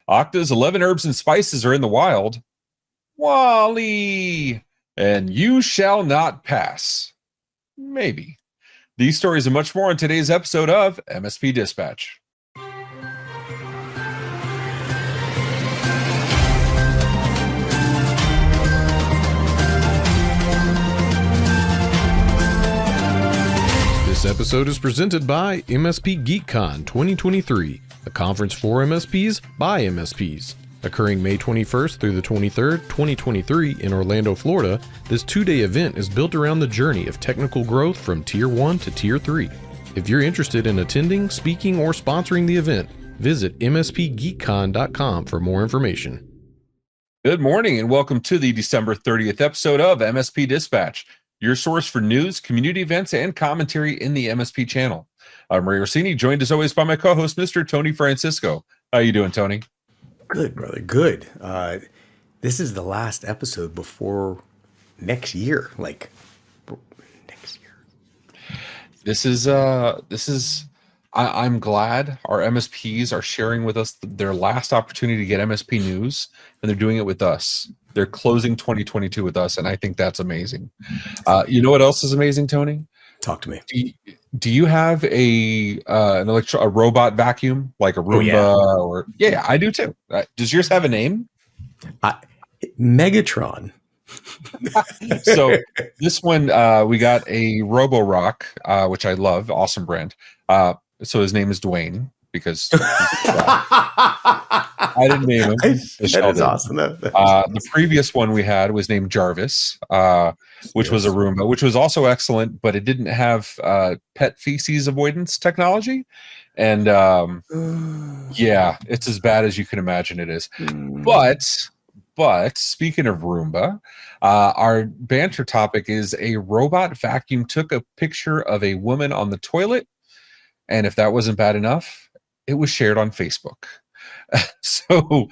Okta's 11 herbs and spices are in the wild. Wally! And you shall not pass. Maybe. These stories and much more on today's episode of MSP Dispatch. This episode is presented by MSP GeekCon 2023, a conference for MSPs by MSPs. Occurring May 21st through the 23rd, 2023 in Orlando, Florida, this two-day event is built around the journey of technical growth from Tier 1 to Tier 3. If you're interested in attending, speaking, or sponsoring the event, visit mspgeekcon.com for more information. Good morning and welcome to the December 30th episode of MSP Dispatch, your source for news, community events, and commentary in the MSP channel. I'm Ray Orsini, joined as always by my co-host, Mr. Tony Francisco. How you doing, Tony? Good, brother. Good. This is the last episode before next year. Next year. I'm glad our MSPs are sharing with us their last opportunity to get MSP news, and they're doing it with us. They're closing 2022 with us, and I think that's amazing. You know what else is amazing, Tony? Talk to me. Do you have a robot vacuum like a Roomba? Yeah, I do too. Does yours have a name? Megatron. So this one, we got a Roborock, which I love, awesome brand. So his name is Dwayne because I didn't name him. That is awesome. The previous one we had was named Jarvis, which was a Roomba, which was also excellent, but it didn't have pet feces avoidance technology. And yeah, it's as bad as you can imagine it is. But speaking of Roomba, our banter topic is a robot vacuum took a picture of a woman on the toilet. And if that wasn't bad enough, it was shared on Facebook. So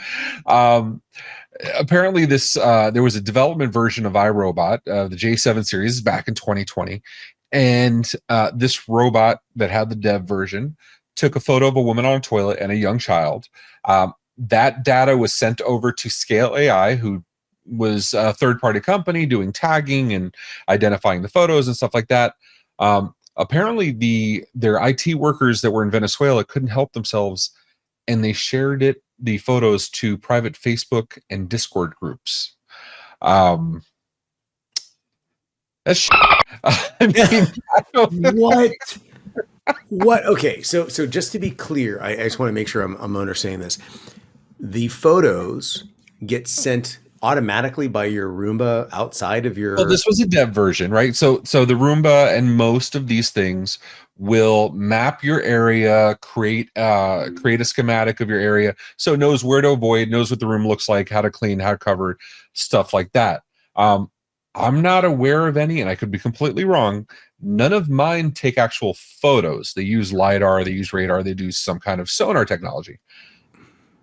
apparently there was a development version of iRobot, the J7 series back in 2020. And this robot that had the dev version took a photo of a woman on a toilet and a young child. That data was sent over to Scale AI, who was a third-party company doing tagging and identifying the photos and stuff like that. Apparently, their IT workers that were in Venezuela couldn't help themselves, and they shared the photos to private Facebook and Discord groups. That's I mean, I don't What? Okay, so just to be clear, I just want to make sure I'm understanding this. The photos get sent automatically by your Roomba outside of your... Well, this was a dev version, right? So the Roomba and most of these things will map your area, create a schematic of your area, so it knows where to avoid, knows what the room looks like, how to clean, how to cover, stuff like that. I'm not aware of any, and I could be completely wrong. None of mine take actual photos. They use LiDAR, they use radar, they do some kind of sonar technology.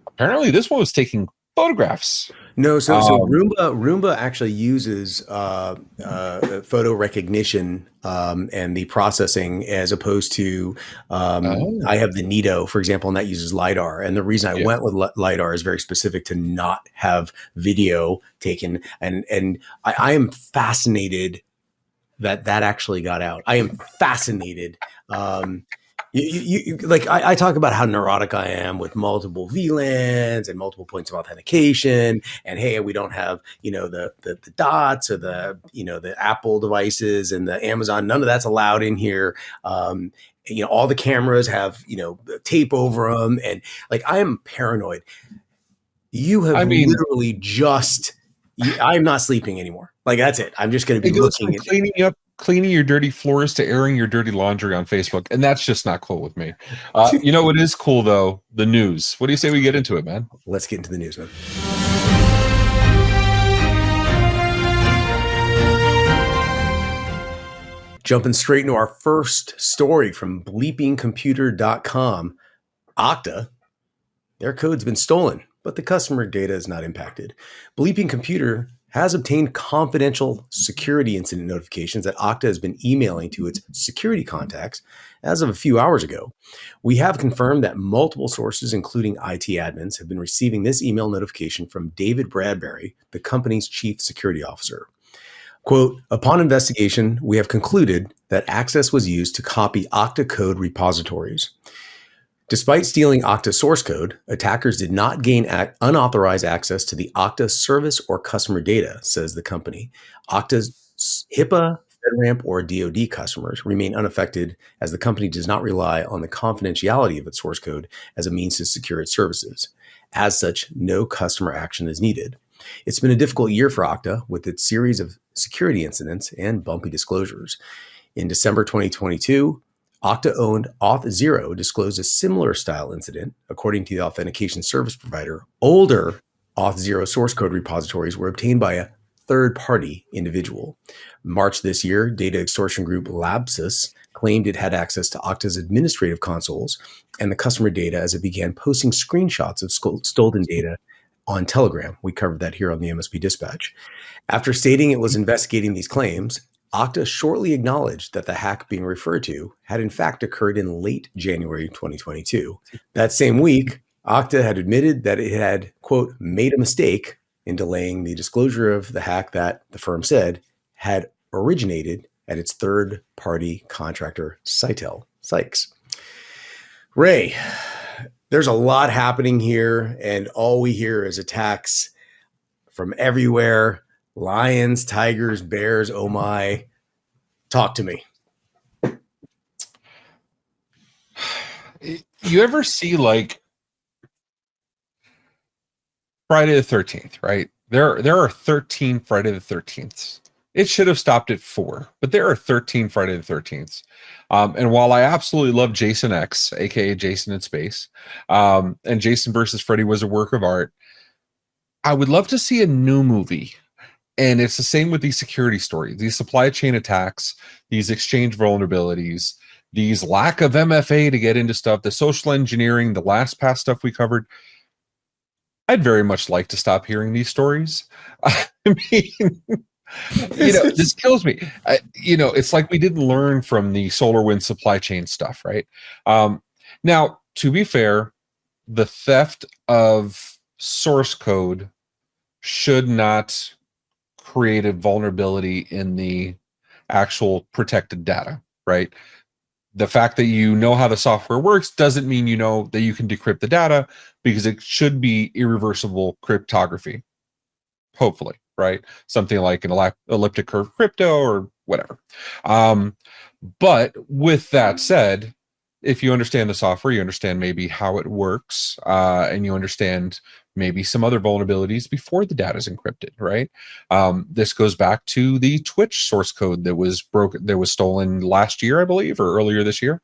Apparently, this one was taking photographs. No, so Roomba actually uses photo recognition and the processing as opposed to I have the Nito, for example, and that uses LiDAR. And the reason I went with LiDAR is very specific to not have video taken. And I am fascinated that actually got out. I am fascinated. You like I talk about how neurotic I am with multiple VLANs and multiple points of authentication, and hey, we don't have the dots or the Apple devices and the Amazon. None of that's allowed in here. All the cameras have tape over them, and like I am paranoid. You have literally just. I'm not sleeping anymore. Like that's it. I'm just going to be looking at cleaning your dirty floors to airing your dirty laundry on Facebook, and that's just not cool with me. You know what is cool though? The news. What do you say we get into it, man? Let's get into the news, man. Jumping straight into our first story from bleepingcomputer.com. Okta, their code's been stolen, but the customer data is not impacted. Bleeping Computer has obtained confidential security incident notifications that Okta has been emailing to its security contacts as of a few hours ago. We have confirmed that multiple sources, including IT admins, have been receiving this email notification from David Bradbury, the company's chief security officer. Quote, upon investigation, we have concluded that access was used to copy Okta code repositories. Despite stealing Okta source code, attackers did not gain unauthorized access to the Okta service or customer data, says the company. Okta's HIPAA, FedRAMP, or DoD customers remain unaffected as the company does not rely on the confidentiality of its source code as a means to secure its services. As such, no customer action is needed. It's been a difficult year for Okta with its series of security incidents and bumpy disclosures. In December 2022, Okta-owned Auth0 disclosed a similar style incident. According to the authentication service provider, older Auth0 source code repositories were obtained by a third-party individual. March this year, data extortion group Labsys claimed it had access to Okta's administrative consoles and the customer data as it began posting screenshots of stolen data on Telegram. We covered that here on the MSP Dispatch. After stating it was investigating these claims, Okta shortly acknowledged that the hack being referred to had in fact occurred in late January 2022. That same week, Okta had admitted that it had, quote, made a mistake in delaying the disclosure of the hack that, the firm said, had originated at its third-party contractor, Sykes. Ray, there's a lot happening here, and all we hear is attacks from everywhere. Lions, tigers, bears, oh my. Talk to me. You ever see like Friday the 13th, right? There are 13 Friday the 13ths. It should have stopped at 4, but there are 13 Friday the 13ths. And while I absolutely love Jason X, aka Jason in Space, and Jason versus Freddy was a work of art, I would love to see a new movie. And it's the same with these security stories, these supply chain attacks, these exchange vulnerabilities, these lack of MFA to get into stuff, the social engineering, the LastPass stuff we covered. I'd very much like to stop hearing these stories. I mean, this kills me. It's like we didn't learn from the SolarWinds supply chain stuff, right? Now, to be fair, the theft of source code should not create a vulnerability in the actual protected data, right? The fact that you know how the software works doesn't mean you know that you can decrypt the data, because it should be irreversible cryptography, hopefully, right? Something like an elliptic curve crypto or whatever. But with that said, if you understand the software, you understand maybe how it works, and you understand maybe some other vulnerabilities before the data is encrypted, right? This goes back to the Twitch source code that was broken, that was stolen last year, I believe, or earlier this year,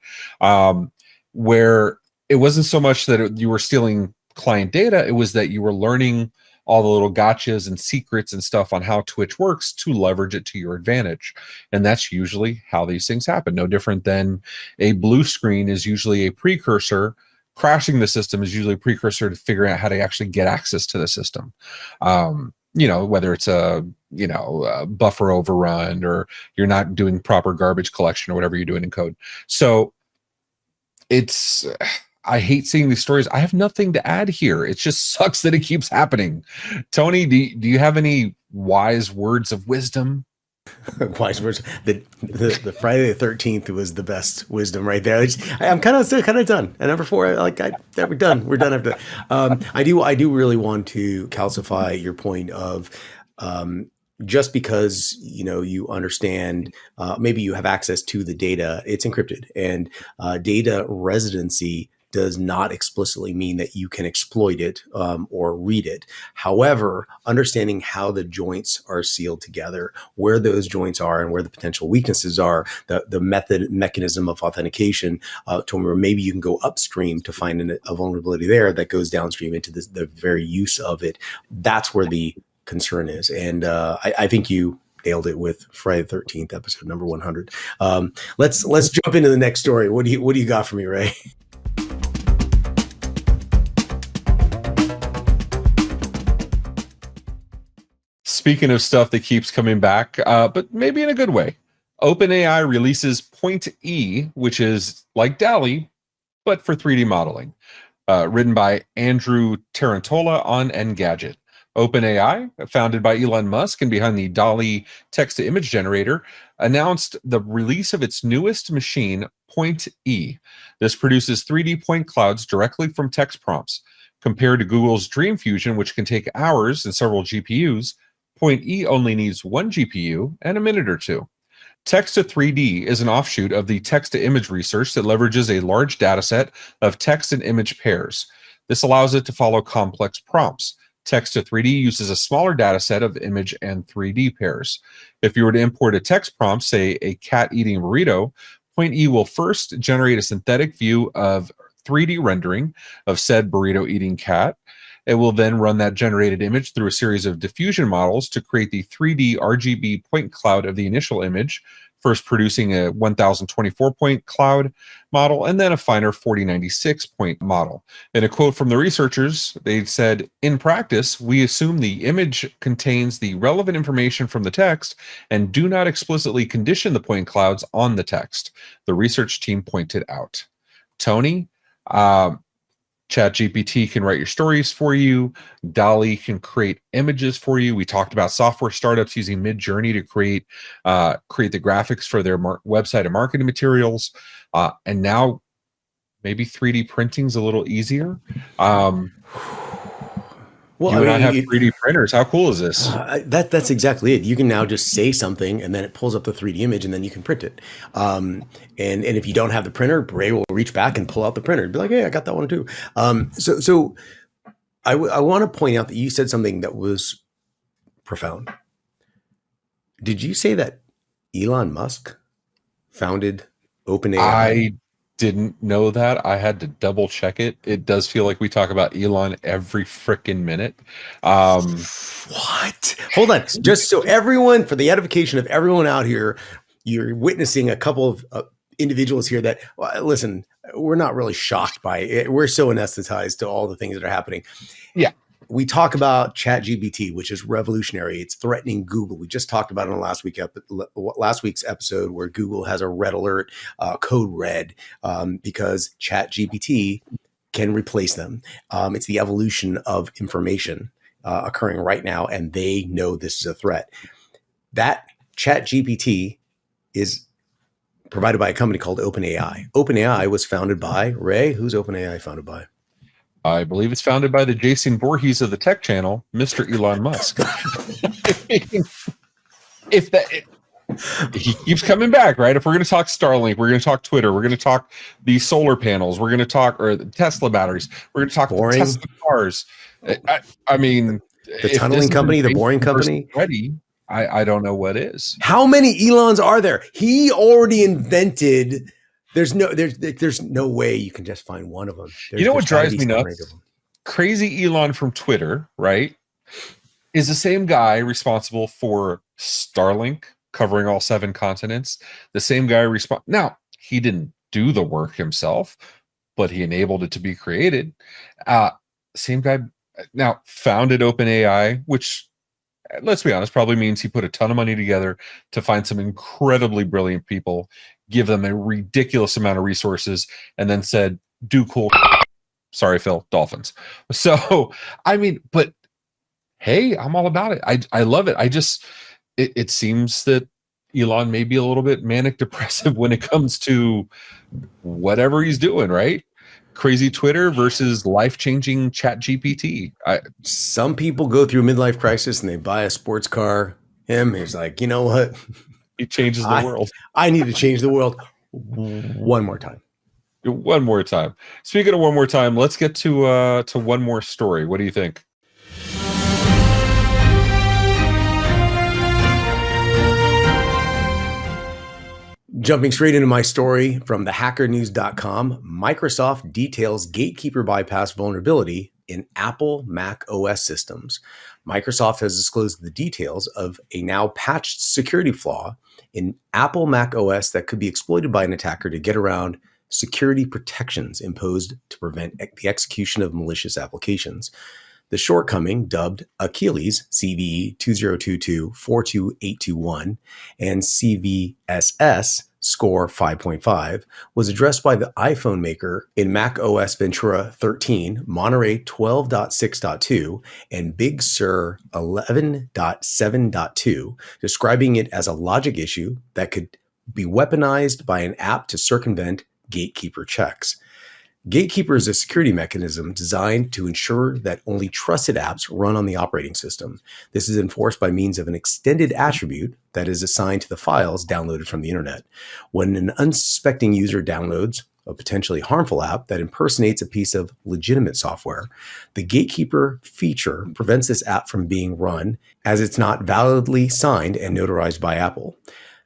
where it wasn't so much that you were stealing client data, it was that you were learning all the little gotchas and secrets and stuff on how Twitch works to leverage it to your advantage. And that's usually how these things happen. No different than a blue screen is usually a precursor. Crashing the system is usually a precursor to figuring out how to actually get access to the system. Whether it's a buffer overrun, or you're not doing proper garbage collection, or whatever you're doing in code. So I hate seeing these stories. I have nothing to add here. It just sucks that it keeps happening. Tony, do you have any wise words of wisdom? Wise words. The Friday the 13th was the best wisdom right there. I'm still kind of done. At number 4, we're done. We're done after that. I do really want to calcify your point of just because you understand, maybe you have access to the data, it's encrypted, and data residency does not explicitly mean that you can exploit it or read it. However, understanding how the joints are sealed together, where those joints are and where the potential weaknesses are, the mechanism of authentication, to where maybe you can go upstream to find a vulnerability there that goes downstream into the very use of it. That's where the concern is. And I think you nailed it with Friday the 13th, episode number 100. Let's jump into the next story. What do you got for me, Ray? Speaking of stuff that keeps coming back, but maybe in a good way, OpenAI releases Point E, which is like Dall-E, but for 3D modeling. Written by Andrew Tarantola on Engadget. OpenAI, founded by Elon Musk and behind the Dall-E text-to-image generator, announced the release of its newest machine, Point E. This produces 3D point clouds directly from text prompts. Compared to Google's Dream Fusion, which can take hours and several GPUs, Point E only needs one GPU and a minute or two. Text to 3D is an offshoot of the text to image research that leverages a large dataset of text and image pairs. This allows it to follow complex prompts. Text to 3D uses a smaller dataset of image and 3D pairs. If you were to import a text prompt, say a cat eating a burrito, Point E will first generate a synthetic view of 3D rendering of said burrito eating cat. It will then run that generated image through a series of diffusion models to create the 3D RGB point cloud of the initial image, first producing a 1024 point cloud model and then a finer 4096 point model. In a quote from the researchers, they said, "In practice, we assume the image contains the relevant information from the text and do not explicitly condition the point clouds on the text," the research team pointed out. Tony, ChatGPT can write your stories for you. Dall-E can create images for you. We talked about software startups using Midjourney to create the graphics for their website and marketing materials. And now maybe 3D printing's a little easier. Well, you and I have 3D printers. How cool is this? That's exactly it. You can now just say something and then it pulls up the 3D image and then you can print it. And if you don't have the printer, Bray will reach back and pull out the printer and be like, "Hey, I got that one too." So I want to point out that you said something that was profound. Did you say that Elon Musk founded OpenAI? I didn't know that. I had to double check it. It does feel like we talk about Elon every freaking minute. What? Hold on. Just so everyone, for the edification of everyone out here, you're witnessing a couple of individuals here that, listen, we're not really shocked by it. We're so anesthetized to all the things that are happening. Yeah. We talk about ChatGPT, which is revolutionary. It's threatening Google. We just talked about it on last week's episode where Google has a red alert, code red, because ChatGPT can replace them. It's the evolution of information occurring right now, and they know this is a threat. That ChatGPT is provided by a company called OpenAI. OpenAI was founded by, Ray, who's OpenAI founded by? I believe it's founded by the Jason Voorhees of the tech channel, Mr. Elon Musk. He keeps coming back, right? If we're going to talk Starlink, we're going to talk Twitter, we're going to talk the solar panels, we're going to talk or the Tesla batteries, we're going to talk the Tesla cars. I mean, the tunneling company, the boring company. Ready? I don't know what is. How many Elons are there? He already invented. There's no way you can just find one of them. You know what drives me nuts? Crazy Elon from Twitter, right, is the same guy responsible for Starlink covering all 7 continents. The same guy now, he didn't do the work himself, but he enabled it to be created. Same guy now founded OpenAI, which, let's be honest, probably means he put a ton of money together to find some incredibly brilliant people, give them a ridiculous amount of resources, and then said, "Do cool." Sorry, Phil, Dolphins. So, I mean, but hey, I'm all about it. I love it. It seems that Elon may be a little bit manic depressive when it comes to whatever he's doing, right? Crazy Twitter versus life-changing ChatGPT. Some people go through a midlife crisis and they buy a sports car. He's like, you know what? He changes the world. I need to change the world one more time. One more time. Speaking of one more time, let's get to one more story. What do you think? Jumping straight into my story from thehackernews.com, Microsoft details Gatekeeper bypass vulnerability in Apple macOS systems. Microsoft has disclosed the details of a now patched security flaw in Apple macOS that could be exploited by an attacker to get around security protections imposed to prevent the execution of malicious applications. The shortcoming, dubbed Achilles, CVE 2022-42821, and CVSS, score 5.5, was addressed by the iPhone maker in macOS Ventura 13, Monterey 12.6.2, and Big Sur 11.7.2, describing it as a logic issue that could be weaponized by an app to circumvent Gatekeeper checks. Gatekeeper is a security mechanism designed to ensure that only trusted apps run on the operating system. This is enforced by means of an extended attribute that is assigned to the files downloaded from the internet. When an unsuspecting user downloads a potentially harmful app that impersonates a piece of legitimate software, the Gatekeeper feature prevents this app from being run as it's not validly signed and notarized by Apple.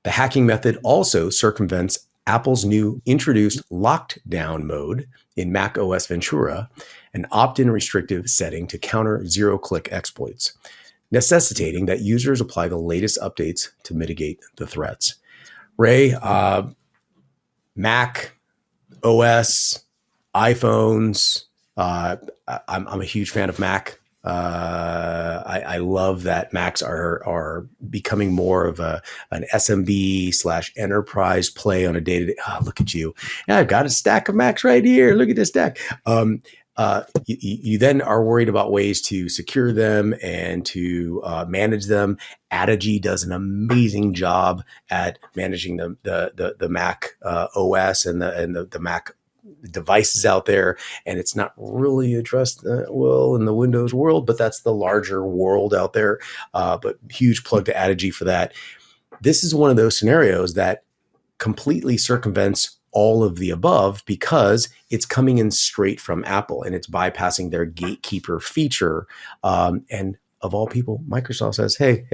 The hacking method also circumvents Apple's new introduced locked down mode in macOS Ventura, an opt-in restrictive setting to counter zero-click exploits, necessitating that users apply the latest updates to mitigate the threats. Ray, Mac, OS, iPhones, I'm a huge fan of Mac. I love that Macs are becoming more of an SMB/enterprise play on a day-to-day. Oh, look at you. Yeah, I've got a stack of Macs right here. Look at this stack. You then are worried about ways to secure them and to manage them. Adigy does an amazing job at managing the Mac OS and the Mac devices out there, and it's not really addressed well in the Windows world, but that's the larger world out there. But huge plug to Adigy for that. This is one of those scenarios that completely circumvents all of the above because it's coming in straight from Apple and it's bypassing their Gatekeeper feature. And of all people, Microsoft says, hey,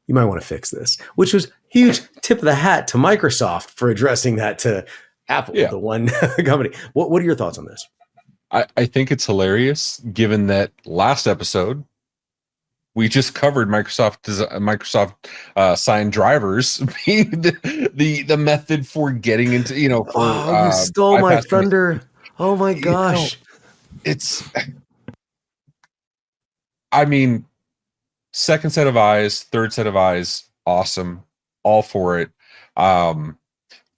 you might want to fix this, which was huge tip of the hat to Microsoft for addressing that to Apple, the one company. What are your thoughts on this? I think it's hilarious, given that last episode we just covered Microsoft signed drivers being the method for getting into, you stole my thunder. Oh my gosh. I mean, second set of eyes, third set of eyes, awesome. All for it.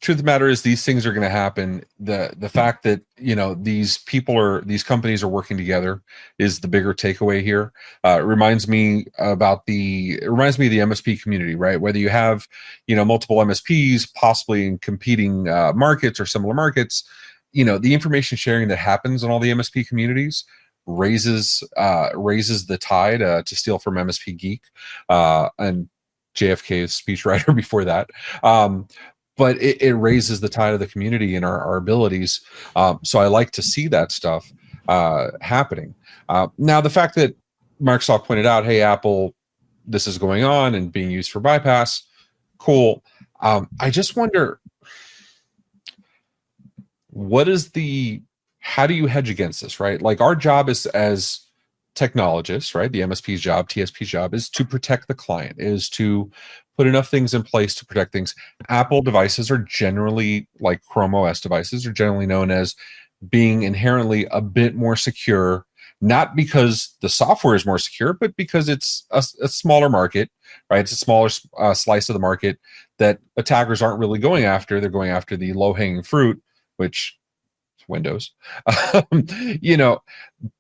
Truth of the matter is these things are going to happen. The fact that these companies are working together is the bigger takeaway here. It reminds me of the MSP community, right? Whether you have multiple MSPs possibly in competing markets or similar markets, the information sharing that happens in all the MSP communities raises the tide, to steal from MSP Geek and JFK's speechwriter before that. But it raises the tide of the community and our abilities. So I like to see that stuff happening. Now, the fact that Microsoft pointed out, hey, Apple, this is going on and being used for bypass, cool. I just wonder, how do you hedge against this, right? Like our job is as technologists, right? The MSP's job, TSP's job is to protect the client, is to put enough things in place to protect things. Apple devices are generally, like Chrome OS devices, are generally known as being inherently a bit more secure, not because the software is more secure, but because it's a smaller market, right? It's a smaller slice of the market that attackers aren't really going after. They're going after the low-hanging fruit, which is Windows.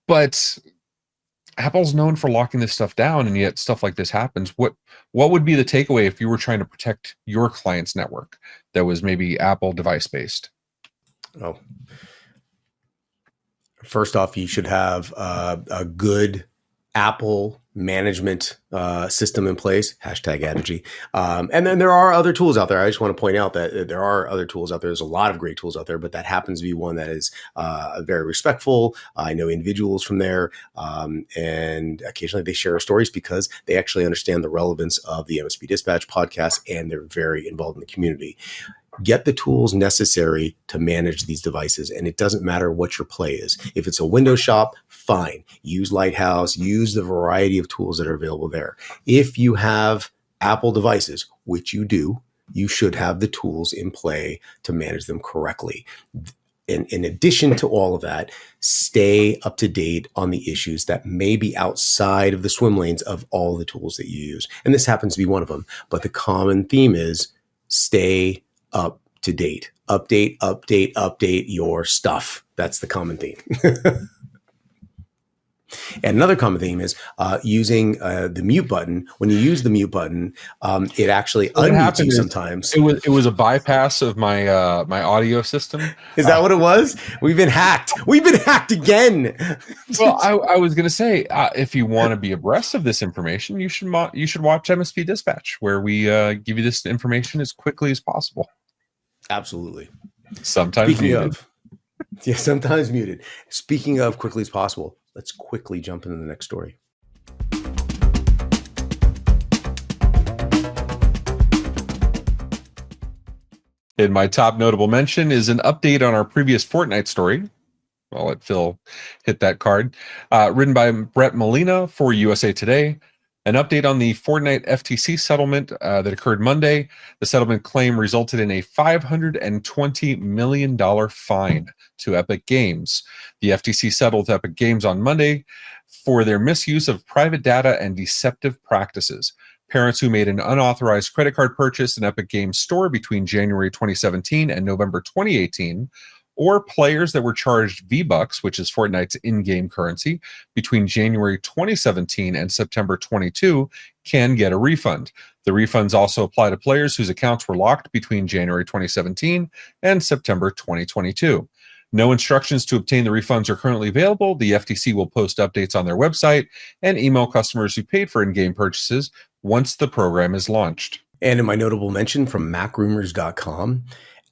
But Apple's known for locking this stuff down, and yet stuff like this happens. What would be the takeaway if you were trying to protect your client's network that was maybe Apple device based? Oh, first off, you should have a good Apple management system in place, hashtag Adigy. And then there are other tools out there. I just want to point out that there are other tools out there. There's a lot of great tools out there, but that happens to be one that is very respectful. I know individuals from there, and occasionally they share stories because they actually understand the relevance of the MSP Dispatch podcast, and they're very involved in the community. Get the tools necessary to manage these devices. And it doesn't matter what your play is. If it's a Windows shop, fine. Use Lighthouse, use the variety of tools that are available there. If you have Apple devices, which you do, you should have the tools in play to manage them correctly. in addition to all of that, stay up to date on the issues that may be outside of the swim lanes of all the tools that you use. And this happens to be one of them. But the common theme is stay up to date. Update your stuff. That's the common theme. And another common theme is using the mute button. When you use the mute button, it actually unmutes you sometimes. It was a bypass of my my audio system. Is that what it was? We've been hacked. We've been hacked again. Well, I was going to say, if you want to be abreast of this information, you should watch MSP Dispatch, where we give you this information as quickly as possible. Absolutely. Sometimes muted. Yeah, sometimes muted. Speaking of quickly as possible, let's quickly jump into the next story. And my top notable mention is an update on our previous Fortnite story. I'll let Phil hit that card. Written by Brett Molina for USA Today. An update on the Fortnite FTC settlement that occurred Monday. The settlement claim resulted in a $520 million fine to Epic Games. The FTC settled with Epic Games on Monday for their misuse of private data and deceptive practices. Parents who made an unauthorized credit card purchase in Epic Games Store between January 2017 and November 2018, or players that were charged V-Bucks, which is Fortnite's in-game currency, between January 2017 and September 22, can get a refund. The refunds also apply to players whose accounts were locked between January 2017 and September 2022. No instructions to obtain the refunds are currently available. The FTC will post updates on their website and email customers who paid for in-game purchases once the program is launched. And in my notable mention from macrumors.com,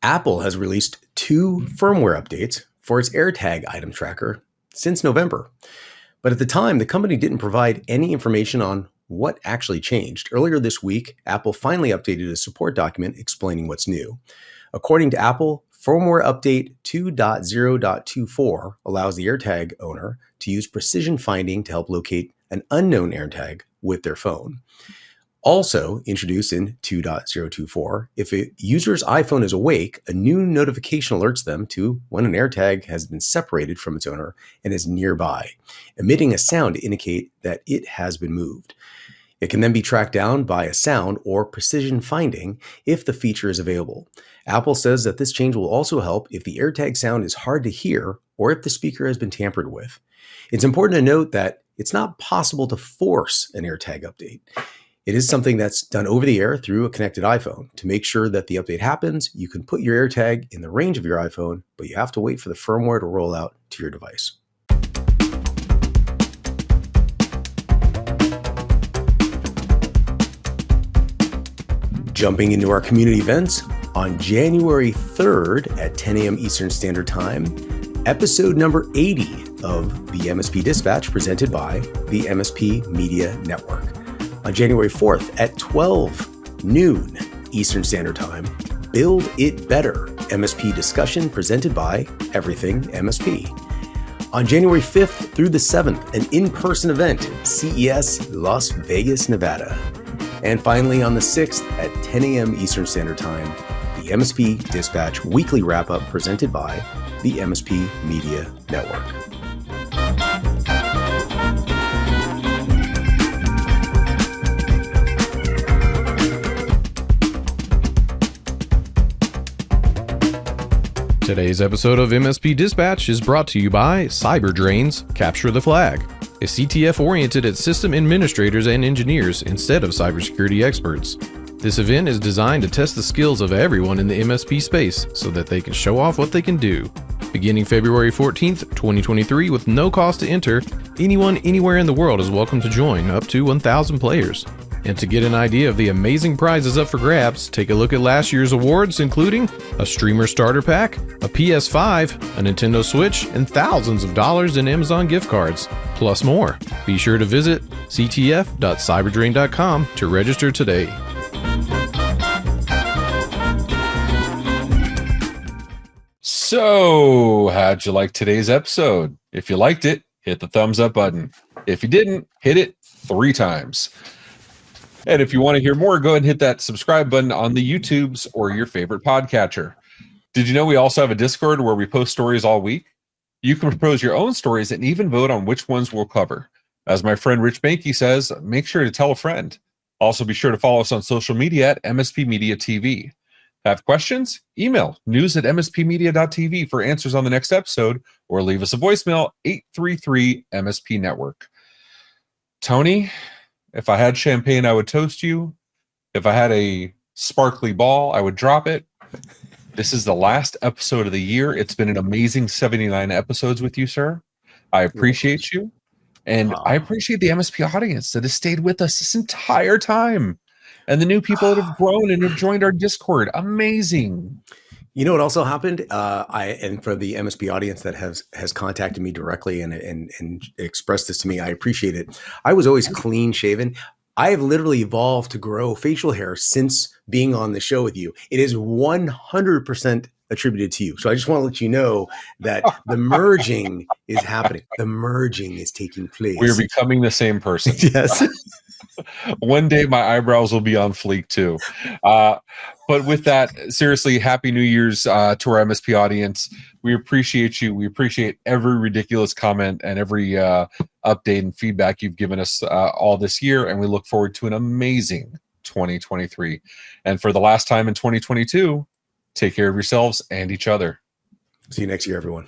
Apple has released 2 firmware updates for its AirTag item tracker since November. But at the time, the company didn't provide any information on what actually changed. Earlier this week, Apple finally updated a support document explaining what's new. According to Apple, firmware update 2.0.24 allows the AirTag owner to use precision finding to help locate an unknown AirTag with their phone. Also introduced in 2.024, if a user's iPhone is awake, a new notification alerts them to when an AirTag has been separated from its owner and is nearby, emitting a sound to indicate that it has been moved. It can then be tracked down by a sound or precision finding if the feature is available. Apple says that this change will also help if the AirTag sound is hard to hear or if the speaker has been tampered with. It's important to note that it's not possible to force an AirTag update. It is something that's done over the air through a connected iPhone. To make sure that the update happens, you can put your AirTag in the range of your iPhone, but you have to wait for the firmware to roll out to your device. Jumping into our community events, on January 3rd at 10 a.m. Eastern Standard Time, episode number 80 of the MSP Dispatch presented by the MSP Media Network. On January 4th at 12 noon Eastern Standard Time, Build It Better, MSP discussion presented by Everything MSP. On January 5th through the 7th, an in-person event, CES Las Vegas, Nevada. And finally, on the 6th at 10 a.m. Eastern Standard Time, the MSP Dispatch weekly wrap-up presented by the MSP Media Network. Today's episode of MSP Dispatch is brought to you by CyberDrain's Capture the Flag, a CTF oriented at system administrators and engineers instead of cybersecurity experts. This event is designed to test the skills of everyone in the MSP space so that they can show off what they can do. Beginning February 14th, 2023 with no cost to enter, anyone anywhere in the world is welcome to join, up to 1,000 players. And to get an idea of the amazing prizes up for grabs, take a look at last year's awards, including a streamer starter pack, a PS5, a Nintendo Switch, and thousands of dollars in Amazon gift cards, plus more. Be sure to visit ctf.cyberdrain.com to register today. So, how'd you like today's episode? If you liked it, hit the thumbs up button. If you didn't, hit it 3 times. And if you want to hear more, go ahead and hit that subscribe button on the YouTubes or your favorite podcatcher. Did you know we also have a Discord where we post stories all week? You can propose your own stories and even vote on which ones we'll cover. As my friend Rich Banky says, make sure to tell a friend. Also, be sure to follow us on social media at MSP Media TV. Have questions? Email news@mspmedia.tv for answers on the next episode, or leave us a voicemail, 833-MSP-Network. Tony, if I had champagne, I would toast you. If I had a sparkly ball, I would drop it. This is the last episode of the year. It's been an amazing 79 episodes with you, sir. I appreciate you. And I appreciate the MSP audience that has stayed with us this entire time. And the new people that have grown and have joined our Discord. Amazing. You know what also happened? And for the MSP audience that has contacted me directly and expressed this to me, I appreciate it. I was always clean shaven. I have literally evolved to grow facial hair since being on the show with you. It is 100% attributed to you. So I just want to let you know that the merging is happening. The merging is taking place. We're becoming the same person. Yes. One day my eyebrows will be on fleek too. But with that, seriously, Happy New Year's to our MSP audience. We appreciate you. We appreciate every ridiculous comment and every update and feedback you've given us all this year. And we look forward to an amazing 2023. And for the last time in 2022, take care of yourselves and each other. See you next year, everyone.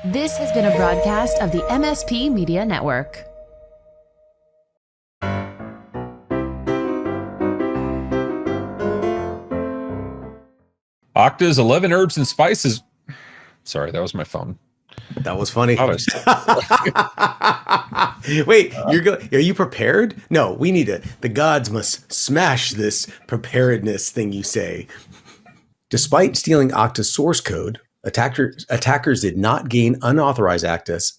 This has been a broadcast of the MSP Media Network. Okta's 11 herbs and spices. Sorry, that was my phone. That was funny. Oh, Wait, are you prepared? No, we need to. The gods must smash this preparedness thing you say. Despite stealing Okta's source code, attackers did not gain unauthorized access.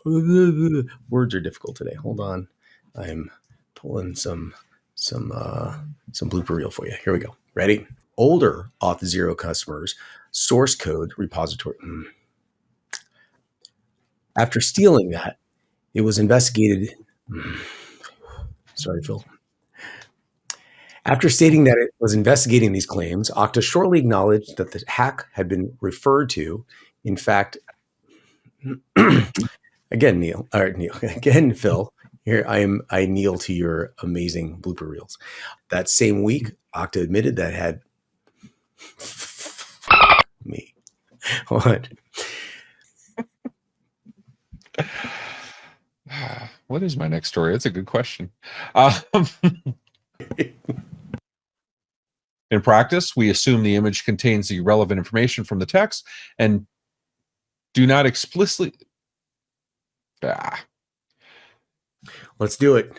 Words are difficult today. Hold on, I'm pulling some blooper reel for you. Here we go. Ready? Older Auth0 customers source code repository. After stealing that, it was investigated. Sorry, Phil. After stating that it was investigating these claims, Okta shortly acknowledged that the hack had been referred to. In fact, again, Phil, here I kneel to your amazing blooper reels. That same week, Okta admitted that had me. What? What is my next story? That's a good question. In practice, we assume the image contains the relevant information from the text and do not explicitly. Let's do it.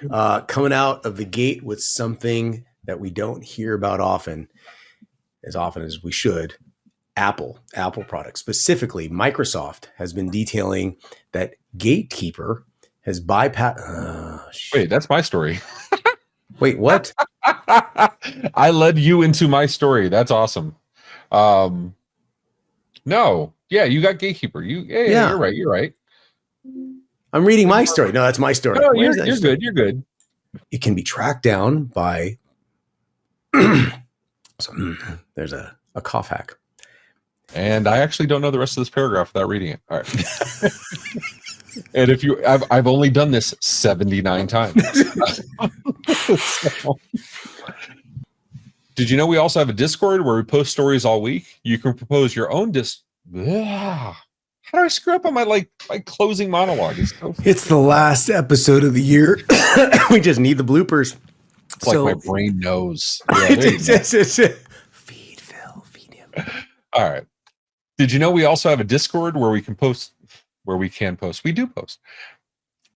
Coming out of the gate with something that we don't hear about as often as we should. Apple products, specifically Microsoft, has been detailing that Gatekeeper has bypassed. Wait, that's my story. Wait, what? I led you into my story. That's awesome. No, yeah, you got Gatekeeper. Yeah. You're right. I'm reading my story. No, that's my story. No, you're good. You're good. It can be tracked down by. There's a cough hack. And I actually don't know the rest of this paragraph without reading it. All right. And if you, I've only done this 79 times. Did you know we also have a Discord where we post stories all week? You can propose your own How do I screw up on my closing monologue? It's the last episode of the year. We just need the bloopers. It's like my brain knows. Feed Phil, feed him. All right. Did you know we also have a Discord where we can post? We do post.